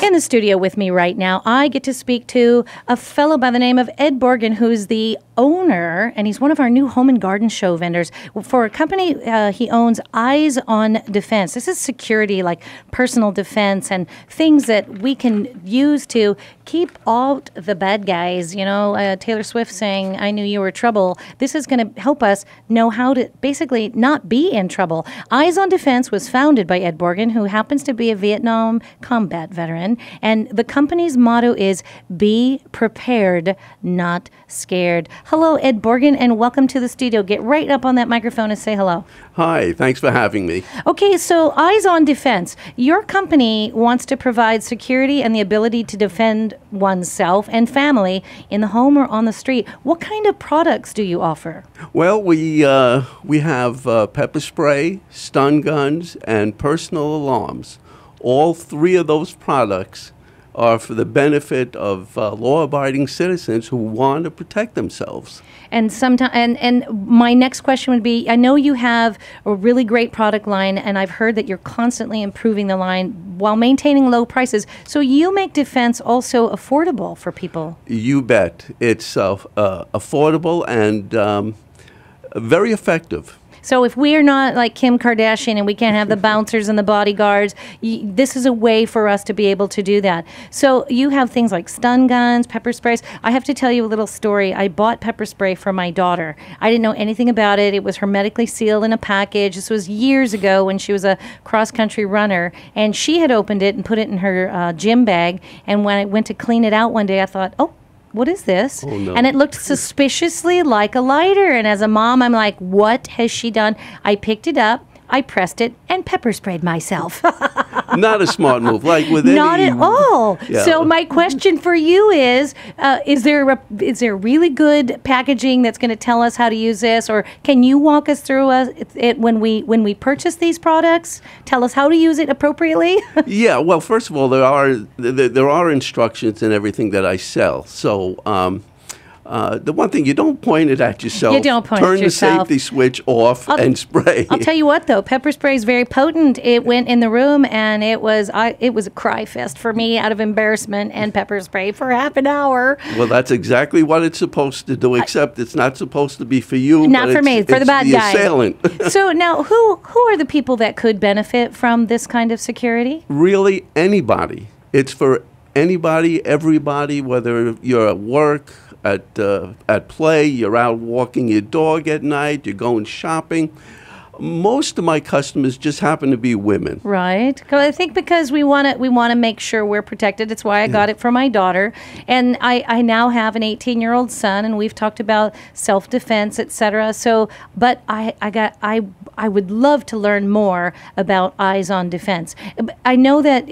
In the studio with me right now, I get to speak to a fellow by the name of Ed Borgen, who's the owner, and he's one of our new home and garden show vendors for a company he owns, Eyes on Defense. This is security, like personal defense and things that we can use to keep out the bad guys. You know, Taylor Swift saying, "I knew you were trouble." This is going to help us know how to basically not be in trouble. Eyes on Defense was founded by Ed Borgen, who happens to be a Vietnam combat veteran, and the company's motto is "Be prepared, not scared." Hello, Ed Borgen, and welcome to the studio. Get right up on that microphone and say hello. Hi, thanks for having me. Okay, so Eyes on Defense. Your company wants to provide security and the ability to defend oneself and family in the home or on the street. What kind of products do you offer? Well, we have pepper spray, stun guns, and personal alarms. All three of those products are for the benefit of law-abiding citizens who want to protect themselves. And and my next question would be, I know you have a really great product line, and I've heard that you're constantly improving the line while maintaining low prices. So you make defense also affordable for people. You bet. It's affordable and very effective. So if we're not like Kim Kardashian and we can't have the bouncers and the bodyguards, this is a way for us to be able to do that. So you have things like stun guns, pepper sprays. I have to tell you a little story. I bought pepper spray for my daughter. I didn't know anything about it. It was hermetically sealed in a package. This was years ago when she was a cross-country runner, and she had opened it and put it in her gym bag. And when I went to clean it out one day, I thought, oh, what is this? Oh, no. And it looked suspiciously like a lighter. And as a mom, I'm like, what has she done? I picked it up, I pressed it, and pepper sprayed myself. Not a smart move, like with any... Not at all. Yeah. So my question for you is there really good packaging that's going to tell us how to use this? Or can you walk us through it when we purchase these products? Tell us how to use it appropriately? Yeah, well, first of all, there are instructions in everything that I sell. So the one thing, you don't point it at yourself. You don't point Turn at yourself. Turn the safety switch off and spray. I'll tell you what, though, pepper spray is very potent. It went in the room, and it was a cry fest for me out of embarrassment and pepper spray for half an hour. Well, that's exactly what it's supposed to do, except it's not supposed to be for you. Not for me, for the bad guy. Assailant. So now, who are the people that could benefit from this kind of security? Really, anybody. It's for anybody, everybody, whether you're at work, at play, you're out walking your dog at night, you're going shopping. Most of my customers just happen to be women. Right. I think because we want to make sure we're protected. It's why I got it for my daughter. And I now have an 18-year-old son, and we've talked about self-defense, etc. So, but I would love to learn more about Eyes on Defense. I know that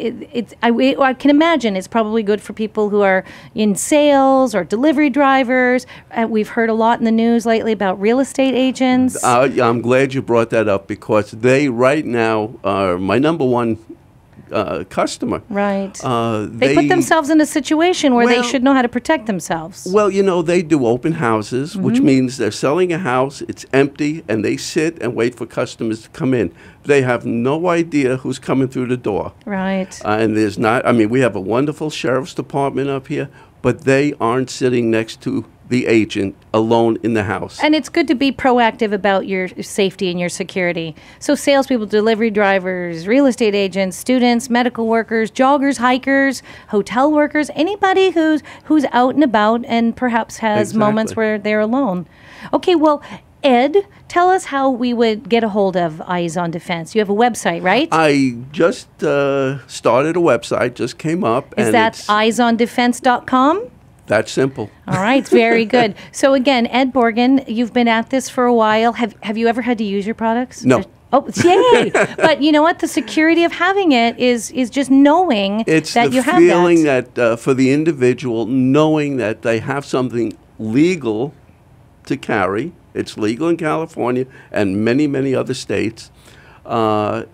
I can imagine it's probably good for people who are in sales or delivery drivers. We've heard a lot in the news lately about real estate agents. I'm glad you brought that up, because they right now are my number one customer. Right. They put themselves in a situation where they should know how to protect themselves. Well, you know, they do open houses, which means they're selling a house, it's empty, and they sit and wait for customers to come in. They have no idea who's coming through the door. Right. And there's not, I mean, we have a wonderful sheriff's department up here, but they aren't sitting next to the agent alone in the house. And it's good to be proactive about your safety and your security. So salespeople, delivery drivers, real estate agents, students, medical workers, joggers, hikers, hotel workers, anybody who's out and about and perhaps has moments where they're alone. Okay, well, Ed, tell us how we would get a hold of Eyes on Defense. You have a website, right? I just started a website, just came up. Is that eyesondefense.com? That's simple. All right, very good. So again, Ed Borgen, you've been at this for a while. Have you ever had to use your products? No. Oh, yay! But you know what? The security of having it is just knowing that you have that. It's the feeling that for the individual, knowing that they have something legal to carry. It's legal in California and many, many other states. And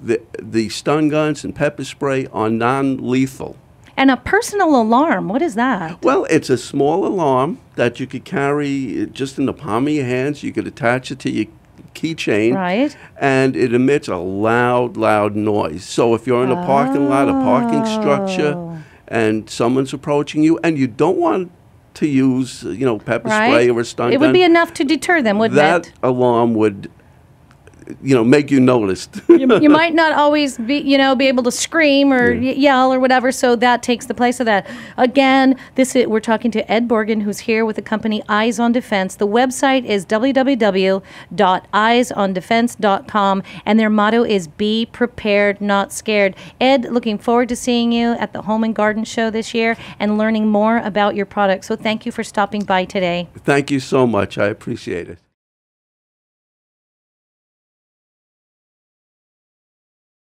the stun guns and pepper spray are non-lethal. And a personal alarm, what is that? Well, it's a small alarm that you could carry just in the palm of your hands. You could attach it to keychain, Right. and it emits a loud noise. So if you're in a parking lot, a parking structure, and someone's approaching you, and you don't want to use, pepper spray or a stun gun, it would be enough to deter them, wouldn't that it? alarm would, make you noticed. You might not always be able to scream or yell or whatever, so that takes the place of that. Again, we're talking to Ed Borgen, who's here with the company Eyes on Defense. The website is www.eyesondefense.com, and their motto is "Be prepared, not scared." Ed, looking forward to seeing you at the Home and Garden Show this year and learning more about your product. So thank you for stopping by today. Thank you so much. I appreciate it.